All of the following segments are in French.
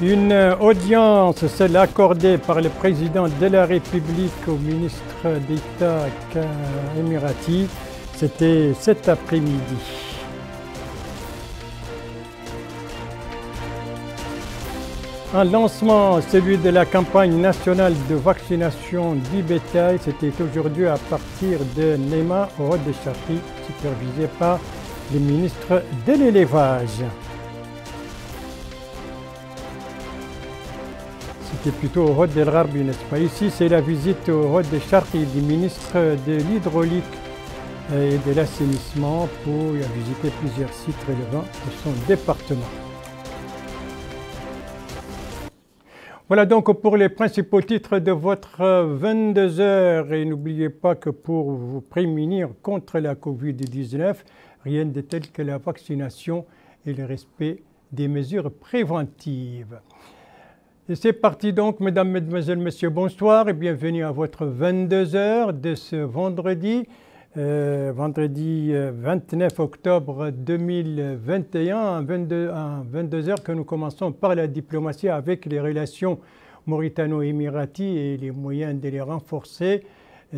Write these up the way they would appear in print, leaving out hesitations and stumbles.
Une audience, celle accordée par le président de la République au ministre d'État émirati, c'était cet après-midi. Un lancement, celui de la campagne nationale de vaccination du bétail, c'était aujourd'hui à partir de Nema au Rod de Charqi, supervisé par le ministre de l'élevage. C'était plutôt au Rod del Gharbi, n'est-ce pas? Ici, c'est la visite au Rod de Charqi du ministre de l'hydraulique et de l'assainissement pour visiter plusieurs sites relevant de son département. Voilà donc pour les principaux titres de votre 22h. Et n'oubliez pas que pour vous prémunir contre la Covid-19, rien de tel que la vaccination et le respect des mesures préventives. Et c'est parti donc, mesdames, mesdemoiselles, messieurs, bonsoir et bienvenue à votre 22h de ce vendredi. Vendredi 29 octobre 2021, 22h que nous commençons par la diplomatie avec les relations mauritano-émiraties et les moyens de les renforcer.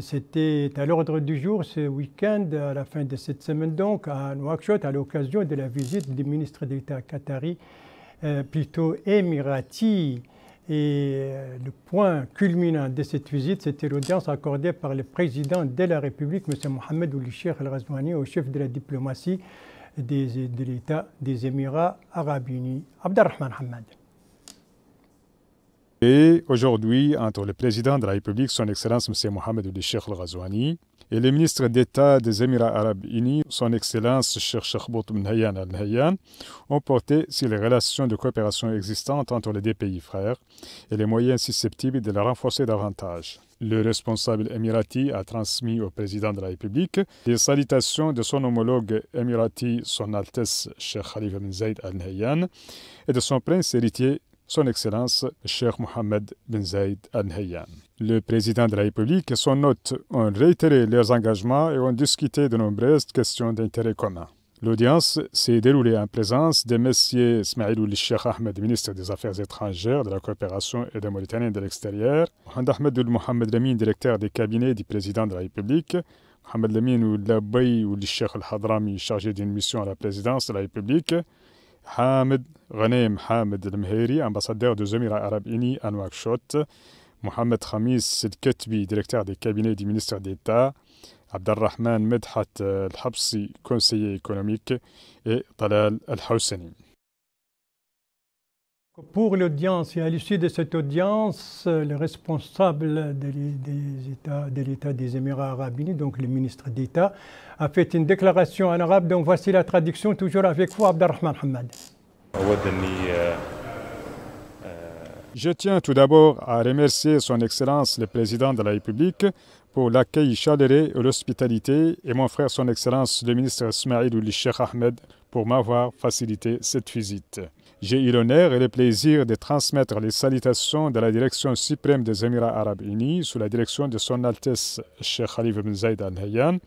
C'était à l'ordre du jour ce week-end, à la fin de cette semaine donc, à Nouakchott, à l'occasion de la visite du ministre d'État qatari, plutôt émirati. Et le point culminant de cette visite, c'était l'audience accordée par le président de la République, M. Mohamed Ould Cheikh Al Ghazouani, au chef de la diplomatie de l'État des Émirats arabes unis. Abdelrahman Hamad. Et aujourd'hui, entre le président de la République, son Excellence M. Mohamed Ould Cheikh Al Ghazouani, et le ministre d'État des Émirats arabes unis, son Excellence Cheikh Cheikhbout Ben Nahyan Al Nahyan, ont porté sur les relations de coopération existantes entre les deux pays frères et les moyens susceptibles de les renforcer davantage. Le responsable émirati a transmis au président de la République les salutations de son homologue émirati, son Altesse Cheikh Khalifa Ben Zayed Al Nahyan, et de son prince héritier, son Excellence Cheikh Mohammed Ben Zayed Al Nahyan. Le président de la République et son hôte ont réitéré leurs engagements et ont discuté de nombreuses questions d'intérêt commun. L'audience s'est déroulée en présence de M. Ismail Ould Cheikh Ahmed, ministre des Affaires étrangères, de la coopération et des Mauritaniens de l'extérieur, Mohamed Ahmed Ould Mohamed Lamine, directeur des cabinets du président de la République, Mohamed Lamine Ould Labay Ould Cheikh Al-Hadrami, chargé d'une mission à la présidence de la République, Hamed Ghanem Hamed El-Mheri, ambassadeur des Émirats arabes unis à Nouakchott, Mohamed Khamis El-Ketbi, directeur des cabinets du ministère d'État, Abdelrahman Medhat El-Habsi, conseiller économique, et Talal El-Houssani. Pour l'audience et à l'issue de cette audience, le responsable de l'État des Émirats arabes unis, donc le ministre d'État, a fait une déclaration en arabe. Donc voici la traduction, toujours avec vous, Abdelrahman Hamad. Je tiens tout d'abord à remercier son Excellence le Président de la République pour l'accueil chaleureux et l'hospitalité et mon frère son Excellence le ministre Ismail Ould Cheikh Ahmed pour m'avoir facilité cette visite. J'ai eu l'honneur et le plaisir de transmettre les salutations de la direction suprême des Émirats arabes unis sous la direction de son Altesse Cheikh Khalifa Ben Zayed Al Nahyan,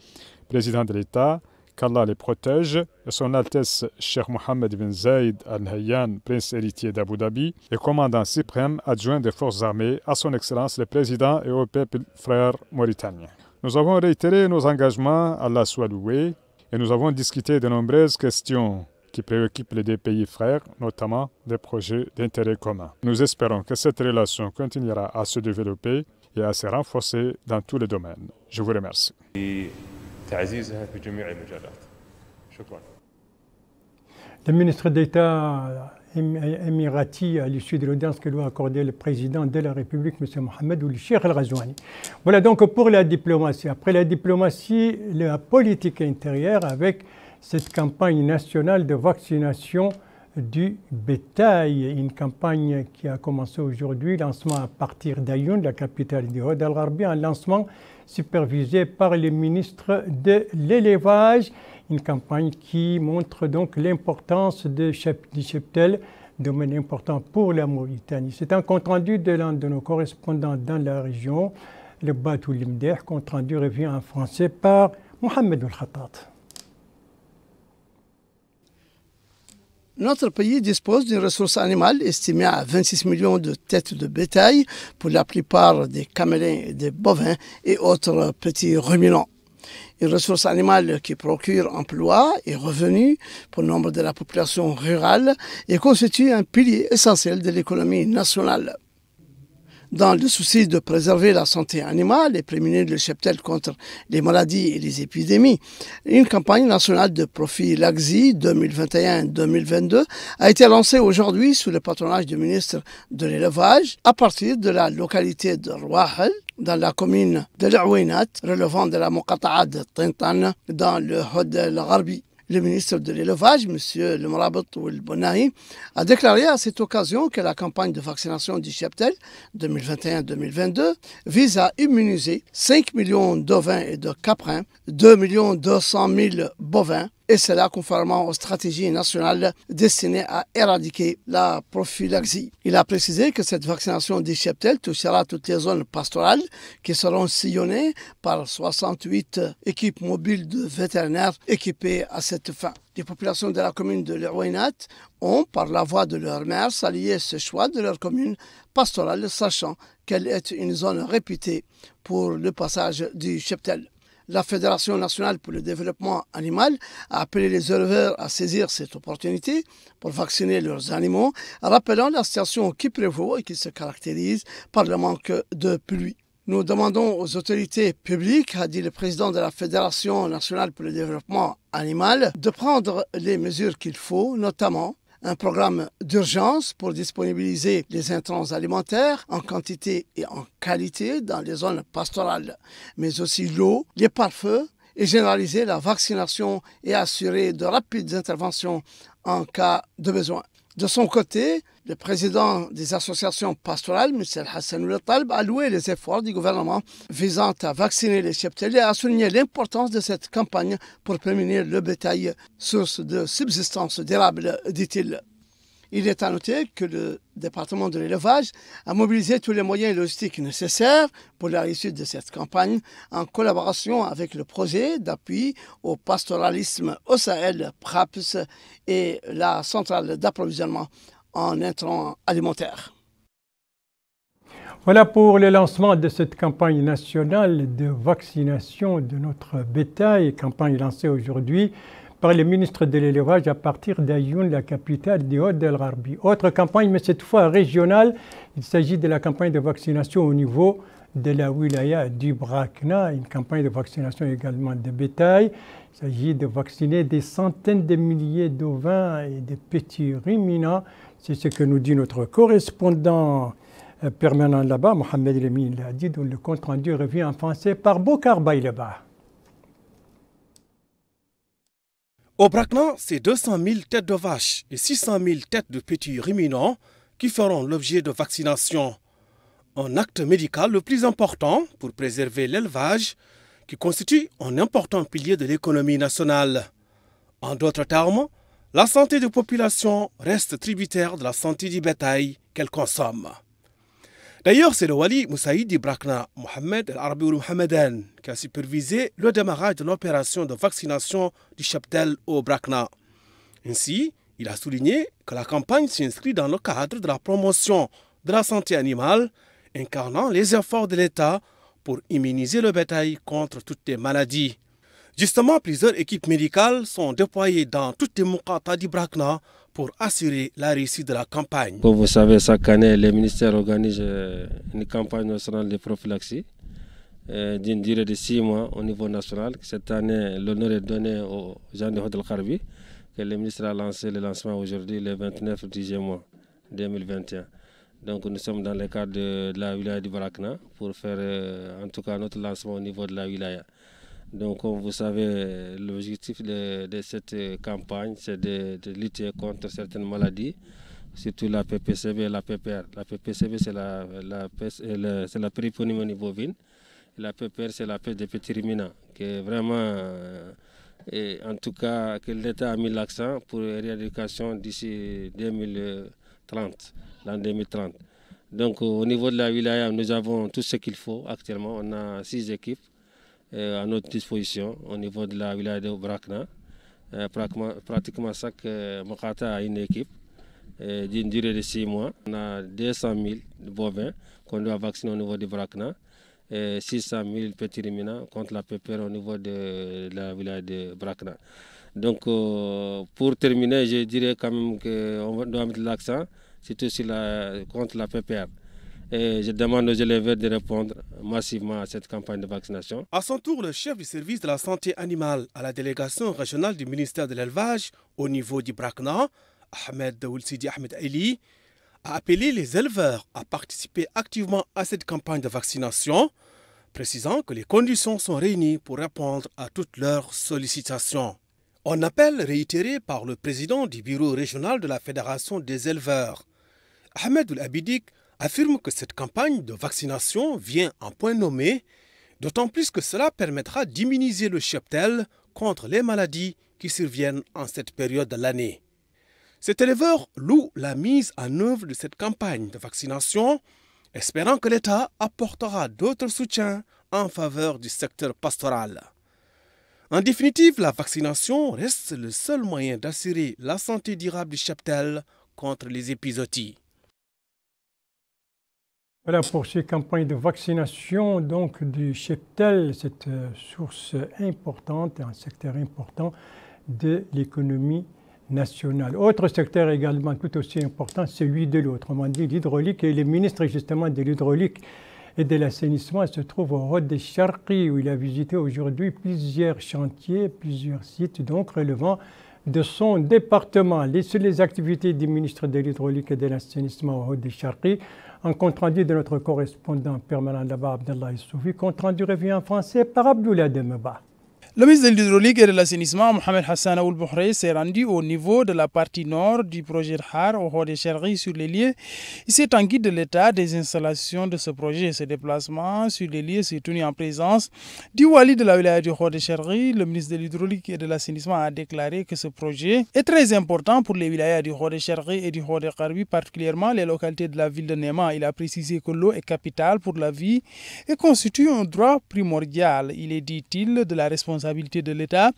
président de l'État, qu'Allah les protège, et son Altesse Cheikh Mohammed Ben Zayed Al Nahyan, prince héritier d'Abu Dhabi, et commandant suprême adjoint des forces armées, à son Excellence le Président et au peuple frère mauritanien. Nous avons réitéré nos engagements, Allah soit loué, et nous avons discuté de nombreuses questions qui préoccupent les deux pays frères, notamment des projets d'intérêt commun. Nous espérons que cette relation continuera à se développer et à se renforcer dans tous les domaines. Je vous remercie. Le ministre d'État émirati, à l'issue de l'audience que lui a accordé le président de la République, M. Mohamed Ould Cheikh Al Ghazouani. Voilà donc pour la diplomatie. Après la diplomatie, la politique intérieure avec cette campagne nationale de vaccination du bétail. Une campagne qui a commencé aujourd'hui, lancement à partir d'Ayoun, la capitale du Rod Al Gharbi, un lancement supervisé par le ministre de l'élevage. Une campagne qui montre donc l'importance du cheptel, domaine important pour la Mauritanie. C'est un compte-rendu de l'un de nos correspondants dans la région, le Batou Limder. Compte-rendu revient en français par Mohamed El Khattat. Notre pays dispose d'une ressource animale estimée à 26 millions de têtes de bétail, pour la plupart des camélins, des bovins et autres petits ruminants. Une ressource animale qui procure emploi et revenus pour le nombre de la population rurale et constitue un pilier essentiel de l'économie nationale. Dans le souci de préserver la santé animale et prémunir le cheptel contre les maladies et les épidémies, une campagne nationale de prophylaxie 2021-2022 a été lancée aujourd'hui sous le patronage du ministre de l'Élevage à partir de la localité de Rouahel, dans la commune de l'Ouinat, relevant de la Muqata'a de Tintan, dans le Hod el-Gharbi. Le ministre de l'Élevage, M. Le Mrabit Ouel-Bonahi, a déclaré à cette occasion que la campagne de vaccination du cheptel 2021-2022 vise à immuniser 5 millions d'ovins et de caprins, 2 200 000 bovins, et cela conformément aux stratégies nationales destinées à éradiquer la prophylaxie. Il a précisé que cette vaccination du cheptel touchera toutes les zones pastorales qui seront sillonnées par 68 équipes mobiles de vétérinaires équipées à cette fin. Les populations de la commune de l'Ouinat ont, par la voix de leur maire, salué ce choix de leur commune pastorale, sachant qu'elle est une zone réputée pour le passage du cheptel. La Fédération nationale pour le développement animal a appelé les éleveurs à saisir cette opportunité pour vacciner leurs animaux, rappelant la situation qui prévaut et qui se caractérise par le manque de pluie. Nous demandons aux autorités publiques, a dit le président de la Fédération nationale pour le développement animal, de prendre les mesures qu'il faut, notamment un programme d'urgence pour disponibiliser les intrants alimentaires en quantité et en qualité dans les zones pastorales, mais aussi l'eau, les pare-feux et généraliser la vaccination et assurer de rapides interventions en cas de besoin. De son côté, le président des associations pastorales, M. Hassan Ouel-Talb, a loué les efforts du gouvernement visant à vacciner les cheptels et a souligné l'importance de cette campagne pour prémunir le bétail, source de subsistance durable, dit-il. Il est à noter que le département de l'élevage a mobilisé tous les moyens logistiques nécessaires pour la réussite de cette campagne en collaboration avec le projet d'appui au pastoralisme au Sahel, PRAPS, et la centrale d'approvisionnement en intrants alimentaires. Voilà pour le lancement de cette campagne nationale de vaccination de notre bétail, campagne lancée aujourd'hui par le ministre de l'Élevage à partir d'Ayoun, la capitale du Hod el-Gharbi. Autre campagne, mais cette fois régionale, il s'agit de la campagne de vaccination au niveau de la wilaya du Brakna, une campagne de vaccination également de bétail. Il s'agit de vacciner des centaines de milliers d'ovins et de petits ruminants. C'est ce que nous dit notre correspondant permanent là-bas, Mohamed Lemine l'a dit, dont le compte rendu revient en français par Bokar Bayleba. Au Brakna, c'est 200 000 têtes de vaches et 600 000 têtes de petits ruminants qui feront l'objet de vaccination. Un acte médical le plus important pour préserver l'élevage qui constitue un important pilier de l'économie nationale. En d'autres termes, la santé des populations reste tributaire de la santé du bétail qu'elle consomme. D'ailleurs, c'est le Wali Moussaïd du Brakna, Mohamed El-Arabi Mohamedan, qui a supervisé le démarrage de l'opération de vaccination du cheptel au Brakna. Ainsi, il a souligné que la campagne s'inscrit dans le cadre de la promotion de la santé animale, incarnant les efforts de l'État pour immuniser le bétail contre toutes les maladies. Justement, plusieurs équipes médicales sont déployées dans toutes les Muqata'a du Brakna pour assurer la réussite de la campagne. Comme vous savez, chaque année, le ministère organise une campagne nationale de prophylaxie d'une durée de 6 mois au niveau national. Cette année, l'honneur est donné aux gens de Hod el-Gharbi, que le ministre a lancé le lancement aujourd'hui, le 29 du mois 2021. Donc nous sommes dans le cadre de la wilaya du Brakna pour faire en tout cas notre lancement au niveau de la wilaya. Donc, comme vous savez, l'objectif de cette campagne, c'est de lutter contre certaines maladies, surtout la PPCV et la PPR. La PPCV, c'est la péripneumonie bovine. Et la PPR, c'est la peste des petits ruminants, qui est vraiment, en tout cas, que l'État a mis l'accent pour l'éradication d'ici 2030, l'an 2030. Donc, au niveau de la wilaya, nous avons tout ce qu'il faut actuellement. On a 6 équipes à notre disposition au niveau de la wilaya de Brakna. Pratiquement chaque Mokata a une équipe d'une durée de 6 mois. On a 200 000 bovins qu'on doit vacciner au niveau du Brakna et 600 000 petits ruminants contre la pépère au niveau de la village de Brakna. Donc pour terminer, je dirais quand même qu'on doit mettre l'accent surtout contre la pépère. Et je demande aux éleveurs de répondre massivement à cette campagne de vaccination. À son tour, le chef du service de la santé animale à la délégation régionale du ministère de l'élevage au niveau du Brakna, Ahmed Oulsidi Ahmed Ali, a appelé les éleveurs à participer activement à cette campagne de vaccination, précisant que les conditions sont réunies pour répondre à toutes leurs sollicitations. Un appel réitéré par le président du bureau régional de la Fédération des éleveurs, Ahmed Oulabidik, affirme que cette campagne de vaccination vient en point nommé, d'autant plus que cela permettra d'immuniser le cheptel contre les maladies qui surviennent en cette période de l'année. Cet éleveur loue la mise en œuvre de cette campagne de vaccination, espérant que l'État apportera d'autres soutiens en faveur du secteur pastoral. En définitive, la vaccination reste le seul moyen d'assurer la santé durable du cheptel contre les épizooties. Voilà pour ces campagnes de vaccination donc du cheptel, cette source importante, un secteur important de l'économie nationale. Autre secteur également tout aussi important, celui de l'eau, autrement dit l'hydraulique, et le ministre justement de l'hydraulique et de l'assainissement se trouve au Hod el-Sharqi où il a visité aujourd'hui plusieurs chantiers, plusieurs sites donc relevant de son département. Sur les activités du ministre de l'hydraulique et de l'assainissement au Hod el-Sharqi, un compte rendu de notre correspondant permanent là-bas, Abdallah Issoufi, compte rendu revient en français par Abdoulaye Demeba. Le ministre de l'Hydraulique et de l'Assainissement, Mohamed Hassan Aoul Bouhrey, s'est rendu au niveau de la partie nord du projet Har au Hod el-Sharqi sur les lieux. Il s'est en guide de l'état des installations de ce projet. Ce déplacement sur les lieux s'est tenu en présence du Wali de la wilaya du Hod el-Sharqi. Le ministre de l'Hydraulique et de l'Assainissement a déclaré que ce projet est très important pour les wilayas du Hod el-Sharqi et du Hod el-Gharbi, particulièrement les localités de la ville de Néma. Il a précisé que l'eau est capitale pour la vie et constitue un droit primordial. Il est, dit-il, de la responsabilité de l'État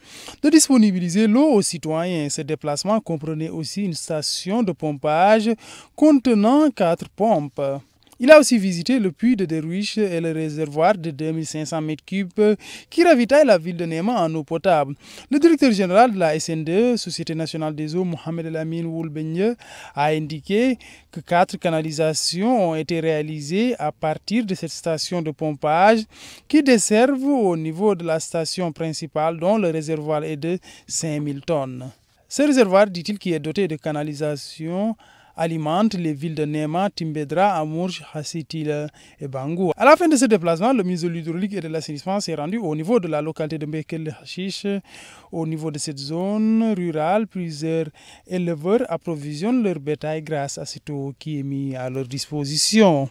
de disponibiliser l'eau aux citoyens. Ce déplacement comprenait aussi une station de pompage contenant 4 pompes. Il a aussi visité le puits de Derouiche et le réservoir de 2500 m3 qui ravitaille la ville de Néma en eau potable. Le directeur général de la SNDE, Société nationale des eaux, Mohamed El Amin Woulbenye, a indiqué que 4 canalisations ont été réalisées à partir de cette station de pompage qui desservent au niveau de la station principale dont le réservoir est de 5000 tonnes. Ce réservoir, dit-il, qui est doté de canalisations, alimente les villes de Néma, Timbedra, Amourj, Hassitil et Bangou. À la fin de ce déplacement, le ministre de l'Hydraulique et de l'Assainissement s'est rendu au niveau de la localité de Mbekel-Hachiche. Au niveau de cette zone rurale, plusieurs éleveurs approvisionnent leur bétail grâce à cette eau qui est mise à leur disposition.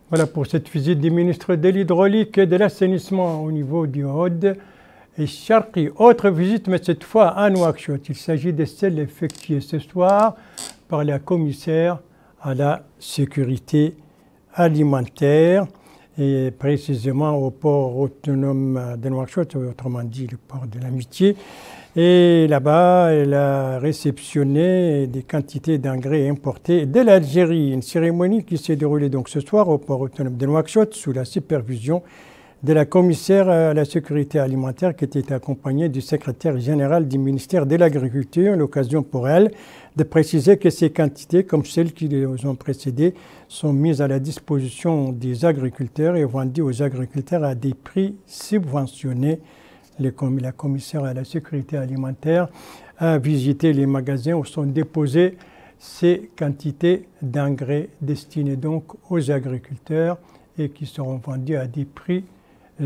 Voilà pour cette visite du ministre de l'Hydraulique et de l'Assainissement au niveau du Hod el-Sharqi. Autre visite, mais cette fois à Nouakchott. Il s'agit de celle effectuée ce soir par la commissaire à la sécurité alimentaire et précisément au port autonome de Nouakchott, autrement dit le port de l'Amitié. Et là-bas, elle a réceptionné des quantités d'engrais importés de l'Algérie. Une cérémonie qui s'est déroulée donc ce soir au port autonome de Nouakchott sous la supervision de la commissaire à la sécurité alimentaire qui était accompagnée du secrétaire général du ministère de l'Agriculture. L'occasion pour elle de préciser que ces quantités, comme celles qui les ont précédées, sont mises à la disposition des agriculteurs et vendues aux agriculteurs à des prix subventionnés. La commissaire à la sécurité alimentaire a visité les magasins où sont déposées ces quantités d'engrais destinés donc aux agriculteurs et qui seront vendus à des prix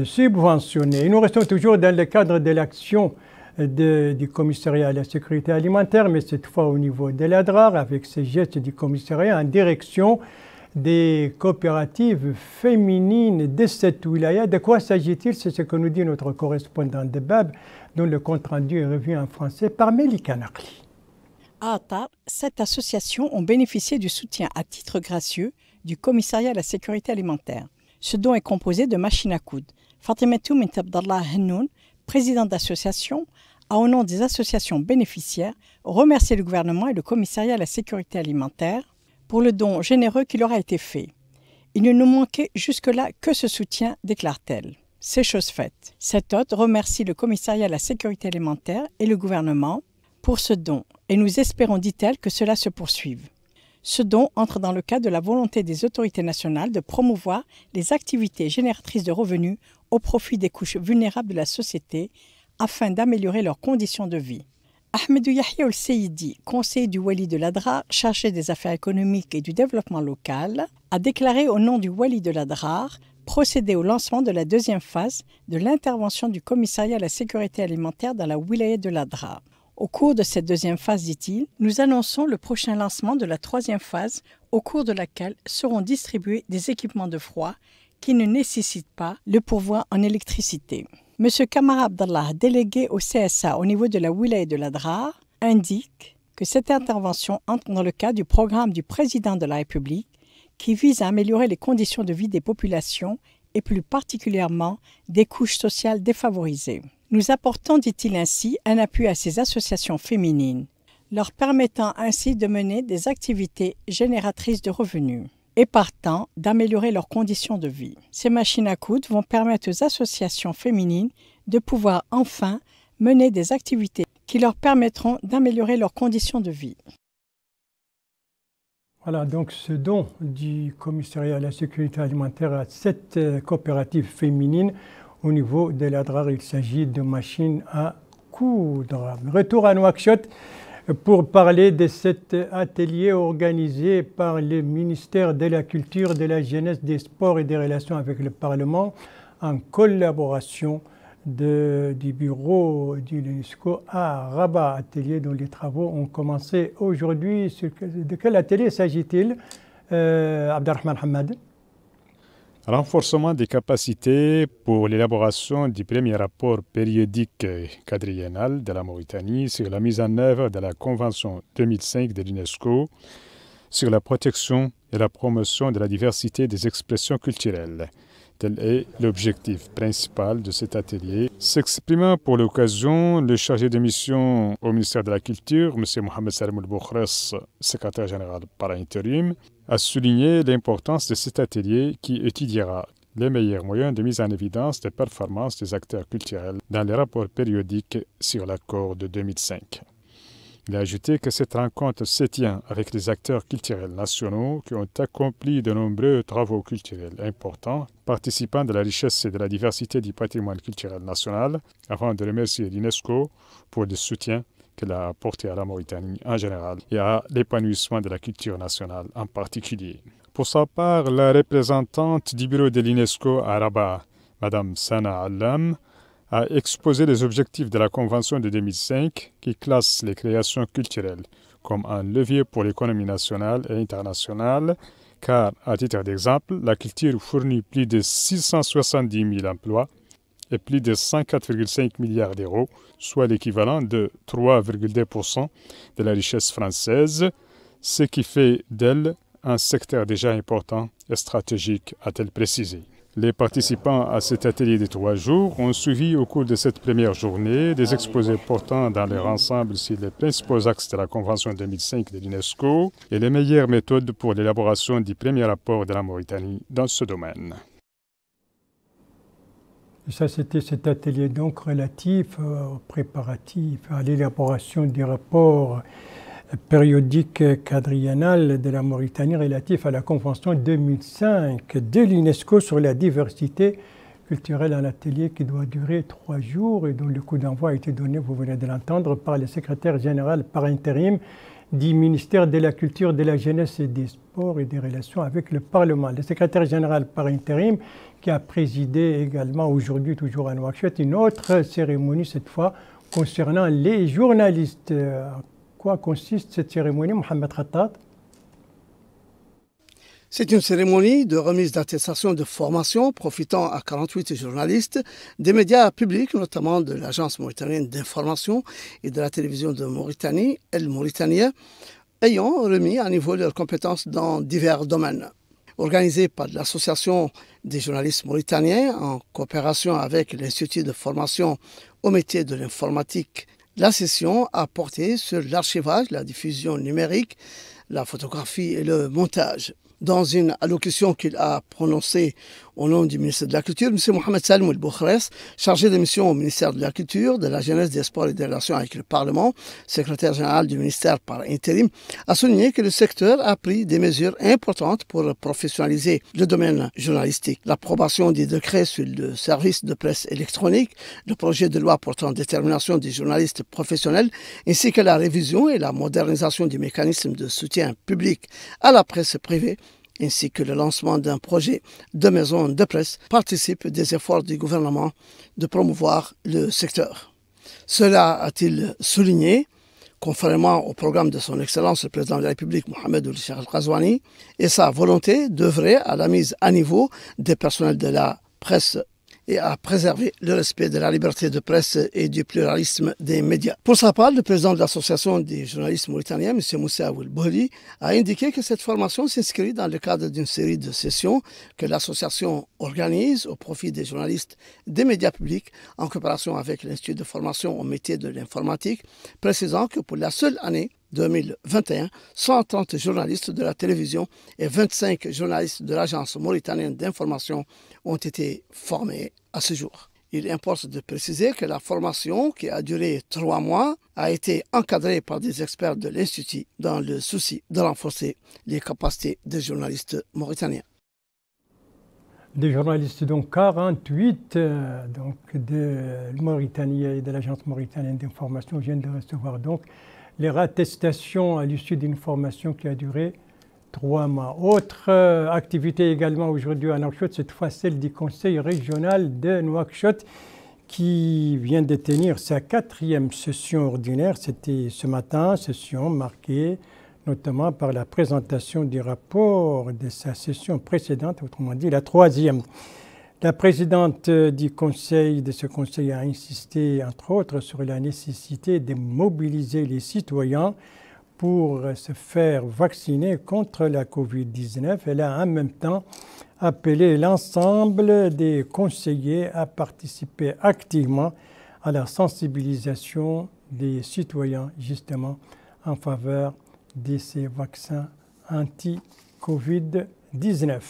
subventionnés. Et nous restons toujours dans le cadre de l'action du commissariat à la sécurité alimentaire, mais cette fois au niveau de l'ADRAR, avec ces gestes du commissariat en direction des coopératives féminines de cette wilaya. De quoi s'agit-il? C'est ce que nous dit notre correspondant de Bab, dont le compte-rendu est revu en français par Melika Nakli. À Attar, 7 associations ont bénéficié du soutien à titre gracieux du commissariat à la sécurité alimentaire. Ce don est composé de machines à coudre. Fatimatou Mint Abdallah Hennoun, présidente d'association, a, au nom des associations bénéficiaires, remercié le gouvernement et le commissariat à la sécurité alimentaire pour le don généreux qui leur a été fait. Il ne nous manquait jusque-là que ce soutien, déclare-t-elle. C'est chose faite. Cette hôte remercie le commissariat à la sécurité alimentaire et le gouvernement pour ce don et nous espérons, dit-elle, que cela se poursuive. Ce don entre dans le cadre de la volonté des autorités nationales de promouvoir les activités génératrices de revenus au profit des couches vulnérables de la société afin d'améliorer leurs conditions de vie. Ahmedou Yahya El-Seyidi, conseiller du Wali de l'Adrar, chargé des affaires économiques et du développement local, a déclaré au nom du Wali de l'Adrar procéder au lancement de la deuxième phase de l'intervention du commissariat à la sécurité alimentaire dans la wilaya de l'Adrar. Au cours de cette deuxième phase, dit-il, nous annonçons le prochain lancement de la troisième phase, au cours de laquelle seront distribués des équipements de froid qui ne nécessitent pas le pourvoi en électricité. M. Kamara Abdallah, délégué au CSA au niveau de la wilaya de l'Adrar, indique que cette intervention entre dans le cadre du programme du président de la République qui vise à améliorer les conditions de vie des populations et plus particulièrement des couches sociales défavorisées. Nous apportons, dit-il ainsi, un appui à ces associations féminines, leur permettant ainsi de mener des activités génératrices de revenus et partant d'améliorer leurs conditions de vie. Ces machines à coudre vont permettre aux associations féminines de pouvoir enfin mener des activités qui leur permettront d'améliorer leurs conditions de vie. Voilà donc ce don du commissariat à la sécurité alimentaire à cette coopérative féminine au niveau de l'Adrar. Il s'agit de machines à coudre. Retour à Nouakchott pour parler de cet atelier organisé par le ministère de la Culture, de la Jeunesse, des Sports et des Relations avec le Parlement en collaboration du bureau de l'UNESCO à Rabat, atelier dont les travaux ont commencé aujourd'hui. De quel atelier s'agit-il, Abdelrahman Hamad? Renforcement des capacités pour l'élaboration du premier rapport périodique quadriennal de la Mauritanie sur la mise en œuvre de la Convention 2005 de l'UNESCO sur la protection et la promotion de la diversité des expressions culturelles. Tel est l'objectif principal de cet atelier. S'exprimant pour l'occasion, le chargé de mission au ministère de la Culture, M. Mohamed Salim El-Boukhres, secrétaire général par intérim, a souligné l'importance de cet atelier qui étudiera les meilleurs moyens de mise en évidence des performances des acteurs culturels dans les rapports périodiques sur l'accord de 2005. Il a ajouté que cette rencontre se tient avec les acteurs culturels nationaux qui ont accompli de nombreux travaux culturels importants, participant de la richesse et de la diversité du patrimoine culturel national, afin de remercier l'UNESCO pour le soutien qu'elle a apporté à la Mauritanie en général et à l'épanouissement de la culture nationale en particulier. Pour sa part, la représentante du bureau de l'UNESCO à Rabat, Mme Sana Allam, a exposé les objectifs de la Convention de 2005 qui classe les créations culturelles comme un levier pour l'économie nationale et internationale, car, à titre d'exemple, la culture fournit plus de 670 000 emplois et plus de 104,5 milliards d'euros, soit l'équivalent de 3,2% de la richesse française, ce qui fait d'elle un secteur déjà important et stratégique, a-t-elle précisé. Les participants à cet atelier de 3 jours ont suivi au cours de cette première journée des exposés portant dans leur ensemble sur les principaux axes de la Convention 2005 de l'UNESCO et les meilleures méthodes pour l'élaboration du premier rapport de la Mauritanie dans ce domaine. Et ça, c'était cet atelier donc relatif aux préparatifs, à l'élaboration des rapports périodique quadriennal de la Mauritanie relatif à la Convention 2005 de l'UNESCO sur la diversité culturelle, un atelier qui doit durer 3 jours et dont le coup d'envoi a été donné, vous venez de l'entendre, par le secrétaire général par intérim du ministère de la Culture, de la Jeunesse et des Sports et des Relations avec le Parlement. Le secrétaire général par intérim qui a présidé également aujourd'hui, toujours à Nouakchott, une autre cérémonie cette fois concernant les journalistes. Quoi consiste cette cérémonie, Mohamed Khattab? C'est une cérémonie de remise d'attestation de formation profitant à 48 journalistes des médias publics, notamment de l'Agence mauritanienne d'information et de la télévision de Mauritanie, El Mauritania, ayant remis à niveau leurs compétences dans divers domaines. Organisée par l'Association des journalistes mauritaniens en coopération avec l'Institut de formation au métier de l'informatique La session a porté sur l'archivage, la diffusion numérique, la photographie et le montage. Dans une allocution qu'il a prononcée au nom du ministre de la Culture, M. Mohamed Salim El-Boukhres, chargé de mission au ministère de la Culture, de la Jeunesse, des Sports et des Relations avec le Parlement, secrétaire général du ministère par intérim, a souligné que le secteur a pris des mesures importantes pour professionnaliser le domaine journalistique. L'approbation des décrets sur le service de presse électronique, le projet de loi portant détermination des journalistes professionnels, ainsi que la révision et la modernisation du mécanisme de soutien public à la presse privée, ainsi que le lancement d'un projet de maison de presse, participent des efforts du gouvernement de promouvoir le secteur. Cela a-t-il souligné, conformément au programme de son Excellence le Président de la République, Mohamed Ould Cheikh Al-Ghazouani, et sa volonté d'œuvrer à la mise à niveau des personnels de la presse et à préserver le respect de la liberté de presse et du pluralisme des médias. Pour sa part, le président de l'Association des journalistes mauritaniens, M. Moussa Ouelbohli, a indiqué que cette formation s'inscrit dans le cadre d'une série de sessions que l'association organise au profit des journalistes des médias publics en coopération avec l'Institut de formation au métier de l'informatique, précisant que pour la seule année 2021, 130 journalistes de la télévision et 25 journalistes de l'Agence mauritanienne d'information ont été formés à ce jour. Il importe de préciser que la formation, qui a duré 3 mois, a été encadrée par des experts de l'Institut dans le souci de renforcer les capacités des journalistes mauritaniens. Des journalistes, donc 48 de Mauritanie et de l'Agence mauritanienne d'information viennent de recevoir donc les attestations à l'issue d'une formation qui a duré 3 mois. Autre activité également aujourd'hui à Nouakchott, cette fois celle du Conseil régional de Nouakchott qui vient de tenir sa 4e session ordinaire. C'était ce matin, session marquée notamment par la présentation du rapport de sa session précédente, autrement dit la 3e. La présidente de ce conseil a insisté, entre autres, sur la nécessité de mobiliser les citoyens pour se faire vacciner contre la Covid-19. Elle a en même temps appelé l'ensemble des conseillers à participer activement à la sensibilisation des citoyens, justement, en faveur de ces vaccins anti-Covid-19.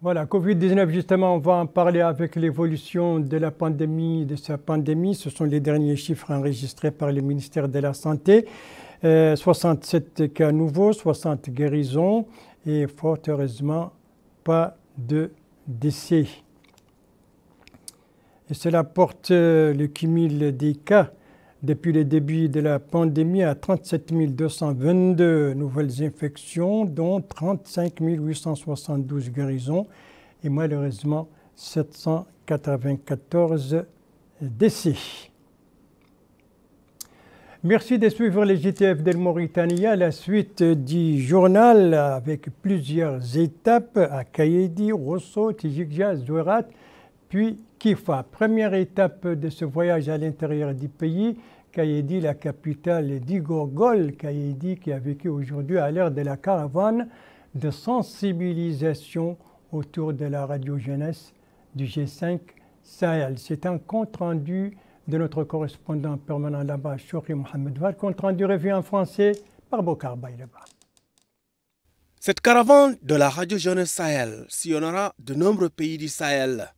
Voilà, Covid-19, justement, on va en parler avec l'évolution de la pandémie, de sa pandémie. Ce sont les derniers chiffres enregistrés par le ministère de la Santé. 67 cas nouveaux, 60 guérisons et fort heureusement, pas de décès. Et cela porte le cumul des cas depuis le début de la pandémie à 37 222 nouvelles infections, dont 35 872 guérisons et malheureusement 794 décès. Merci de suivre les JTF de Mauritanie à la suite du journal avec plusieurs étapes à Kayedi, Rosso, Tijikja, Zouerat, puis Kifa. Première étape de ce voyage à l'intérieur du pays, Kayedi, la capitale d'Igorgol, Kayedi qui a vécu aujourd'hui à l'heure de la caravane de sensibilisation autour de la radio jeunesse du G5 Sahel. C'est un compte-rendu de notre correspondant permanent là-bas, Choukri Mohamed Val, compte-rendu revu en français par Bokar Baïleba. Cette caravane de la radio jeunesse Sahel sillonnera de nombreux pays du Sahel.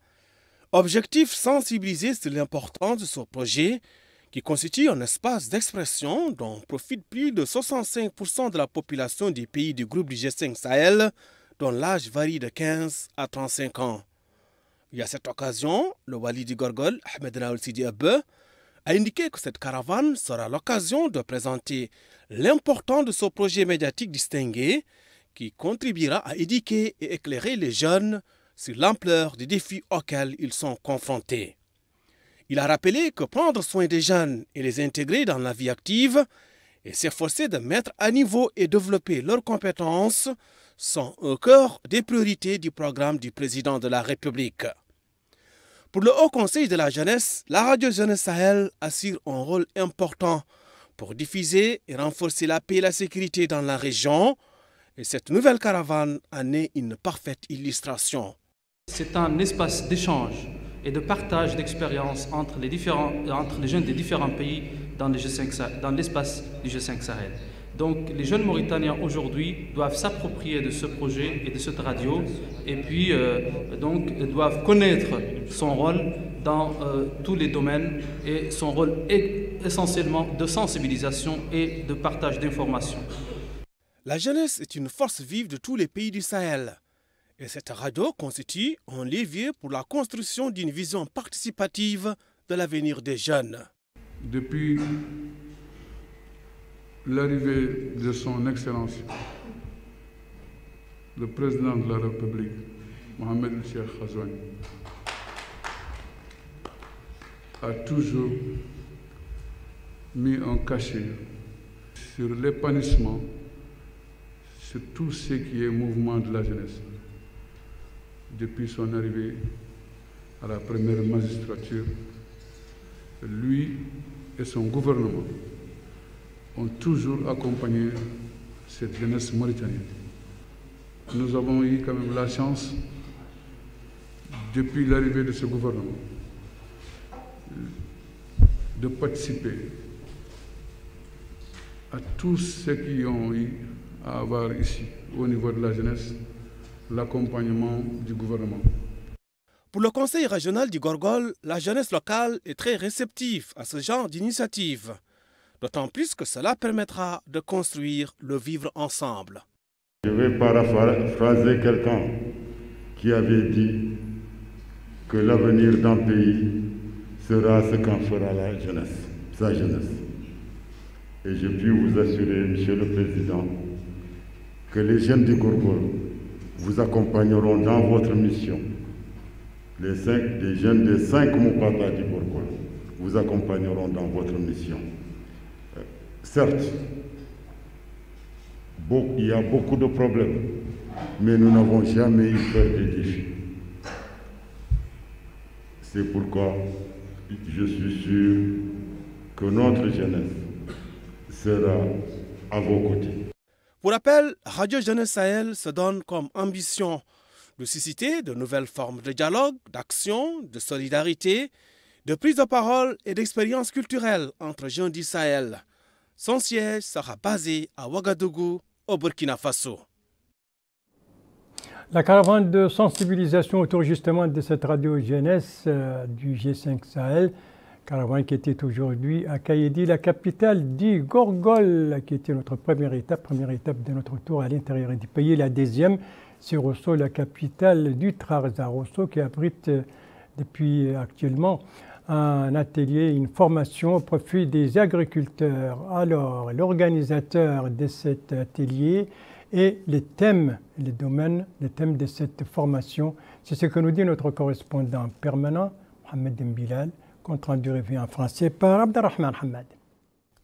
Objectif, sensibiliser sur l'importance de ce projet qui constitue un espace d'expression dont profitent plus de 65% de la population des pays du groupe du G5 Sahel, dont l'âge varie de 15 à 35 ans. Et à cette occasion, le wali du Gorgol, Ahmed Raoul Sidi Abbe, a indiqué que cette caravane sera l'occasion de présenter l'importance de ce projet médiatique distingué qui contribuera à éduquer et éclairer les jeunes sur l'ampleur des défis auxquels ils sont confrontés. Il a rappelé que prendre soin des jeunes et les intégrer dans la vie active et s'efforcer de mettre à niveau et développer leurs compétences sont au cœur des priorités du programme du président de la République. Pour le Haut Conseil de la jeunesse, la radio Jeunesse Sahel assure un rôle important pour diffuser et renforcer la paix et la sécurité dans la région, et cette nouvelle caravane en est une parfaite illustration. C'est un espace d'échange et de partage d'expériences entre les jeunes des différents pays dans l'espace du G5 Sahel. Donc les jeunes Mauritaniens aujourd'hui doivent s'approprier de ce projet et de cette radio et puis donc doivent connaître son rôle dans tous les domaines et son rôle est essentiellement de sensibilisation et de partage d'informations. La jeunesse est une force vive de tous les pays du Sahel et cette radio constitue un levier pour la construction d'une vision participative de l'avenir des jeunes. Depuis l'arrivée de son Excellence, le président de la République, Mohamed El Cheikh Ghazouani, a toujours mis un cachet sur l'épanouissement, sur tout ce qui est mouvement de la jeunesse. Depuis son arrivée à la première magistrature, lui et son gouvernement ont toujours accompagné cette jeunesse mauritanienne. Nous avons eu quand même la chance, depuis l'arrivée de ce gouvernement, de participer à tous ceux qui ont eu à avoir ici, au niveau de la jeunesse, l'accompagnement du gouvernement. Pour le conseil régional du Gorgol, la jeunesse locale est très réceptive à ce genre d'initiative, d'autant plus que cela permettra de construire le vivre ensemble. Je vais paraphraser quelqu'un qui avait dit que l'avenir d'un pays sera ce qu'en fera la jeunesse, sa jeunesse. Et je puis vous assurer, Monsieur le Président, que les jeunes du Gorgol vous accompagneront dans votre mission. Les jeunes des 5 Moukata du Gorgol vous accompagneront dans votre mission. Certes, il y a beaucoup de problèmes, mais nous n'avons jamais eu peur des défis. C'est pourquoi je suis sûr que notre jeunesse sera à vos côtés. Pour rappel, Radio Jeunesse Sahel se donne comme ambition de susciter de nouvelles formes de dialogue, d'action, de solidarité, de prise de parole et d'expérience culturelle entre jeunes du Sahel. Son siège sera basé à Ouagadougou, au Burkina Faso. La caravane de sensibilisation autour justement de cette radio jeunesse du G5 Sahel, caravane qui était aujourd'hui à Kayedi, la capitale du Gorgol, qui était notre première étape de notre tour à l'intérieur du pays. La deuxième, c'est Rosso, la capitale du Trarza. Rosso qui abrite depuis actuellement un atelier, une formation au profit des agriculteurs. Alors, l'organisateur de cet atelier et les thèmes, les domaines, les thèmes de cette formation, c'est ce que nous dit notre correspondant permanent, Mohamed Mbilal, compte rendu revue en français par Abdelrahman Hamad.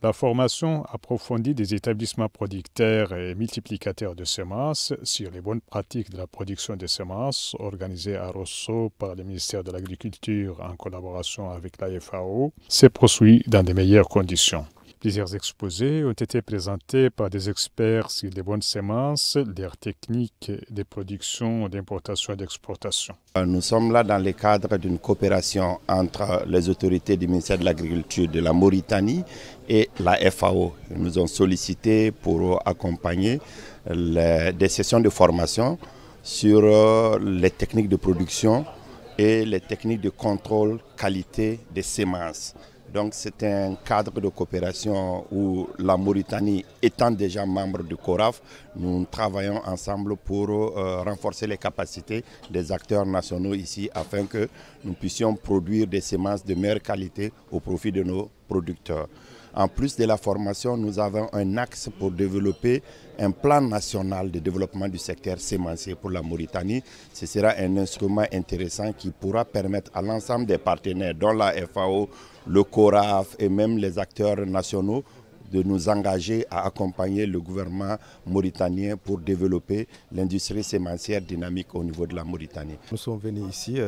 La formation approfondie des établissements producteurs et multiplicateurs de semences sur les bonnes pratiques de la production de semences, organisée à Rosso par le ministère de l'Agriculture en collaboration avec la FAO, s'est poursuivie dans de meilleures conditions. Plusieurs exposés ont été présentés par des experts sur les bonnes semences, leurs techniques de production, d'importation et d'exportation. Nous sommes là dans le cadre d'une coopération entre les autorités du ministère de l'Agriculture de la Mauritanie et la FAO. Ils nous ont sollicité pour accompagner des sessions de formation sur les techniques de production et les techniques de contrôle qualité des semences. Donc c'est un cadre de coopération où la Mauritanie étant déjà membre du CORAF, nous travaillons ensemble pour renforcer les capacités des acteurs nationaux ici afin que nous puissions produire des semences de meilleure qualité au profit de nos producteurs. En plus de la formation, nous avons un axe pour développer un plan national de développement du secteur sémencier pour la Mauritanie. Ce sera un instrument intéressant qui pourra permettre à l'ensemble des partenaires, dont la FAO, le CORAF et même les acteurs nationaux, de nous engager à accompagner le gouvernement mauritanien pour développer l'industrie sémencière dynamique au niveau de la Mauritanie. Nous sommes venus ici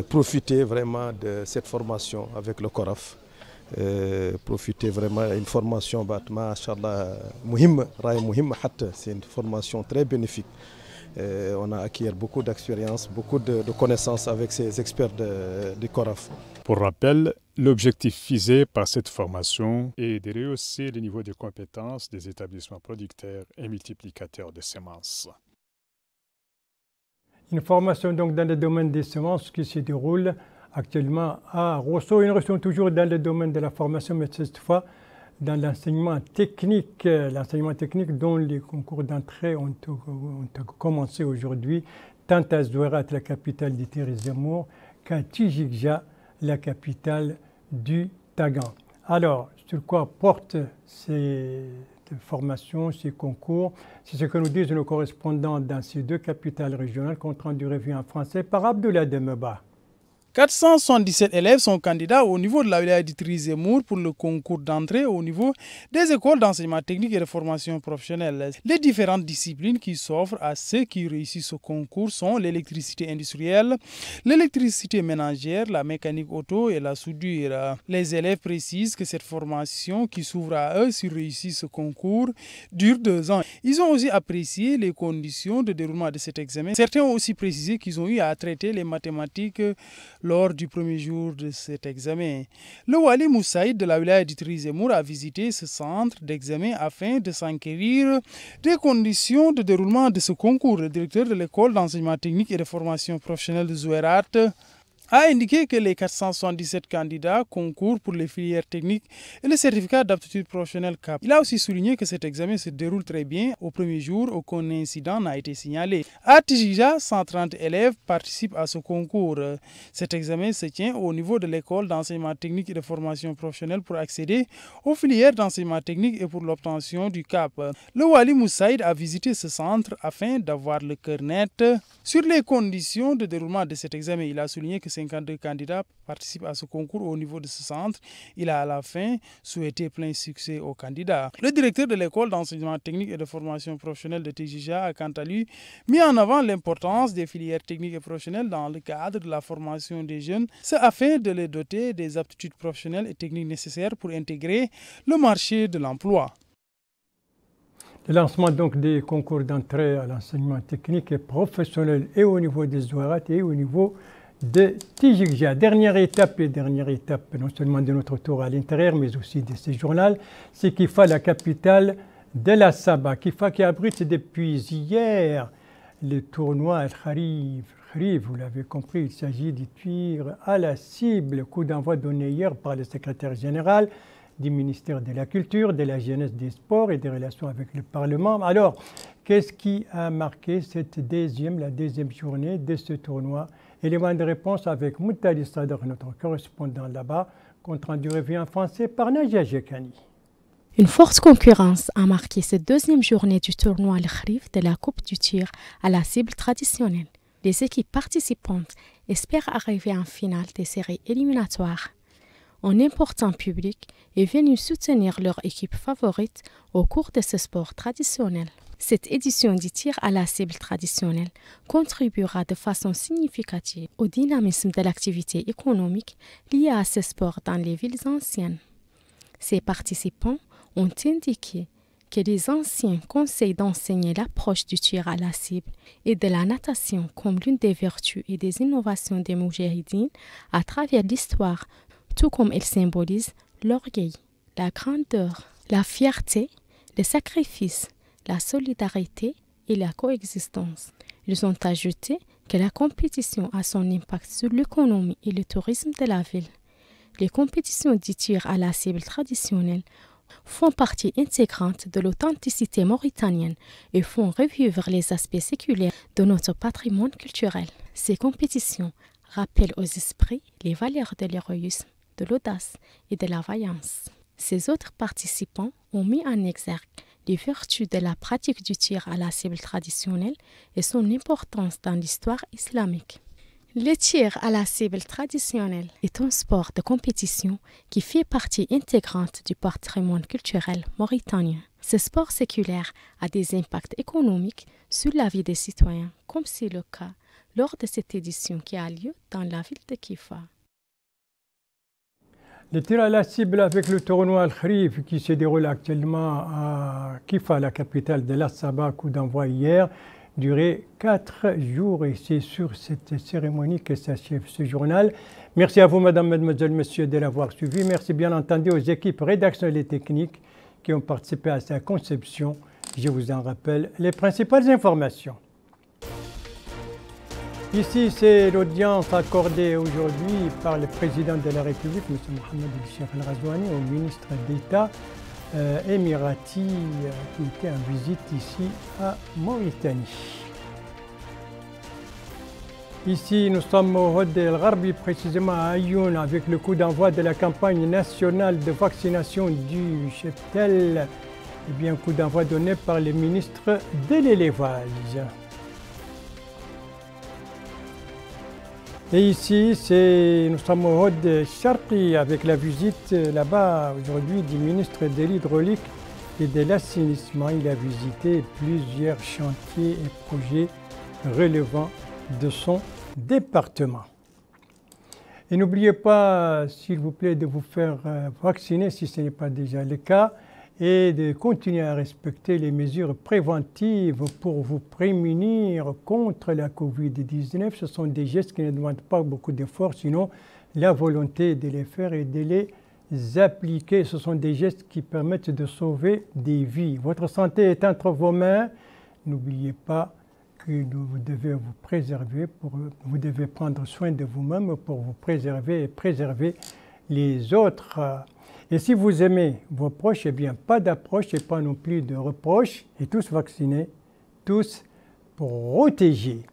profiter vraiment de cette formation avec le CORAF. Profiter vraiment d'une formation c'est une formation très bénéfique On a acquis beaucoup d'expérience, beaucoup de connaissances avec ces experts du CORAF. Pour rappel, l'objectif visé par cette formation est de rehausser le niveau de compétences des établissements producteurs et multiplicateurs de semences. Une formation donc dans le domaine des semences qui se déroule actuellement à Rosso. Nous restons toujours dans le domaine de la formation, mais cette fois dans l'enseignement technique dont les concours d'entrée ont commencé aujourd'hui, tant à Zouérat, la capitale du Tizi Zemmour, qu'à Tijikja, la capitale du Tagan. Alors, sur quoi portent ces formations, ces concours? C'est ce que nous disent nos correspondants dans ces deux capitales régionales, compte rendu revue en français par Abdoulaye Demeba. 477 élèves sont candidats au niveau de la wilaya du Tizi Zemmour pour le concours d'entrée au niveau des écoles d'enseignement technique et de formation professionnelle. Les différentes disciplines qui s'offrent à ceux qui réussissent ce concours sont l'électricité industrielle, l'électricité ménagère, la mécanique auto et la soudure. Les élèves précisent que cette formation qui s'ouvre à eux s'ils réussissent ce concours dure 2 ans. Ils ont aussi apprécié les conditions de déroulement de cet examen. Certains ont aussi précisé qu'ils ont eu à traiter les mathématiques lors du premier jour de cet examen. Le Wali Moussaïd de la wilaya du Tizi Zemmour a visité ce centre d'examen afin de s'enquérir des conditions de déroulement de ce concours. Le directeur de l'école d'enseignement technique et de formation professionnelle de Zouérat a indiqué que les 477 candidats concourent pour les filières techniques et le certificat d'aptitude professionnelle CAP. Il a aussi souligné que cet examen se déroule très bien au premier jour, aucun incident n'a été signalé. À Tijikja, 130 élèves participent à ce concours. Cet examen se tient au niveau de l'école d'enseignement technique et de formation professionnelle pour accéder aux filières d'enseignement technique et pour l'obtention du CAP. Le Wali Moussaïd a visité ce centre afin d'avoir le cœur net sur les conditions de déroulement de cet examen. Il a souligné que 52 candidats participent à ce concours au niveau de ce centre. Il a à la fin souhaité plein succès aux candidats. Le directeur de l'école d'enseignement technique et de formation professionnelle de Tijikja a quant à lui mis en avant l'importance des filières techniques et professionnelles dans le cadre de la formation des jeunes, c'est afin de les doter des aptitudes professionnelles et techniques nécessaires pour intégrer le marché de l'emploi. Le lancement donc des concours d'entrée à l'enseignement technique et professionnel et au niveau des Zouérat et au niveau de Tijikja. Dernière étape, non seulement de notre tour à l'intérieur, mais aussi de ce journal, c'est Kifa, la capitale de la Saba. Kifa qui abrite depuis hier le tournoi Al-Kharif. Vous l'avez compris, il s'agit du tir à la cible, coup d'envoi donné hier par le secrétaire général du ministère de la Culture, de la Jeunesse, des Sports et des Relations avec le Parlement. Alors, qu'est-ce qui a marqué la deuxième journée de ce tournoi? Élément de réponse avec Moutali Sadr, notre correspondant là-bas, compte rendu revue en français par Nadia Jekani. Une forte concurrence a marqué cette deuxième journée du tournoi Al-Kharif de la Coupe du tir à la cible traditionnelle. Les équipes participantes espèrent arriver en finale des séries éliminatoires. Un important public est venu soutenir leur équipe favorite au cours de ce sport traditionnel. Cette édition du tir à la cible traditionnelle contribuera de façon significative au dynamisme de l'activité économique liée à ce sport dans les villes anciennes. Ces participants ont indiqué que les anciens conseillent d'enseigner l'approche du tir à la cible et de la natation comme l'une des vertus et des innovations des moudjahidines à travers l'histoire, tout comme elle symbolise l'orgueil, la grandeur, la fierté, le sacrifice, la solidarité et la coexistence. Ils ont ajouté que la compétition a son impact sur l'économie et le tourisme de la ville. Les compétitions du tir à la cible traditionnelle font partie intégrante de l'authenticité mauritanienne et font revivre les aspects séculaires de notre patrimoine culturel. Ces compétitions rappellent aux esprits les valeurs de l'héroïsme, de l'audace et de la vaillance. Ces autres participants ont mis en exergue les vertus de la pratique du tir à la cible traditionnelle et son importance dans l'histoire islamique. Le tir à la cible traditionnelle est un sport de compétition qui fait partie intégrante du patrimoine culturel mauritanien. Ce sport séculaire a des impacts économiques sur la vie des citoyens, comme c'est le cas lors de cette édition qui a lieu dans la ville de Kifa. Le tir à la cible avec le tournoi Al-Kharif qui se déroule actuellement à Kifa, la capitale de la Saba, coup d'envoi hier. durer 4 jours. Et c'est sur cette cérémonie que s'achève ce journal. Merci à vous, Madame, Mademoiselle, Messieurs, de l'avoir suivi. Merci bien entendu aux équipes rédactionnelles et techniques qui ont participé à sa conception. Je vous en rappelle les principales informations. Ici, c'est l'audience accordée aujourd'hui par le président de la République, M. Mohamed El-Cheikh El-Ghazouani, au ministre d'État émirati qui était en visite ici à Mauritanie. Ici, nous sommes au Hod El Gharbi, précisément à Ayoun, avec le coup d'envoi de la campagne nationale de vaccination du cheptel. Eh bien, coup d'envoi donné par le ministre de l'élevage. Et ici, nous sommes au Hod Sharqi avec la visite là-bas aujourd'hui du ministre de l'Hydraulique et de l'Assainissement. Il a visité plusieurs chantiers et projets relevant de son département. Et n'oubliez pas, s'il vous plaît, de vous faire vacciner si ce n'est pas déjà le cas et de continuer à respecter les mesures préventives pour vous prémunir contre la Covid-19. Ce sont des gestes qui ne demandent pas beaucoup d'efforts, sinon la volonté de les faire et de les appliquer. Ce sont des gestes qui permettent de sauver des vies. Votre santé est entre vos mains. N'oubliez pas que vous devez vous préserver, vous devez prendre soin de vous-même pour vous préserver et préserver les autres. Et si vous aimez vos proches, eh bien, pas d'approche et pas non plus de reproches, et tous vaccinés, tous protégés.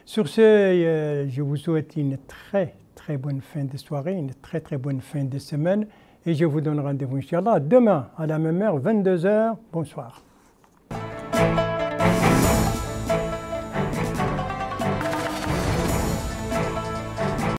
Sur ce, je vous souhaite une très bonne fin de soirée, une très bonne fin de semaine, et je vous donne rendez-vous, Inch'Allah, demain à la même heure, 22 h. Bonsoir.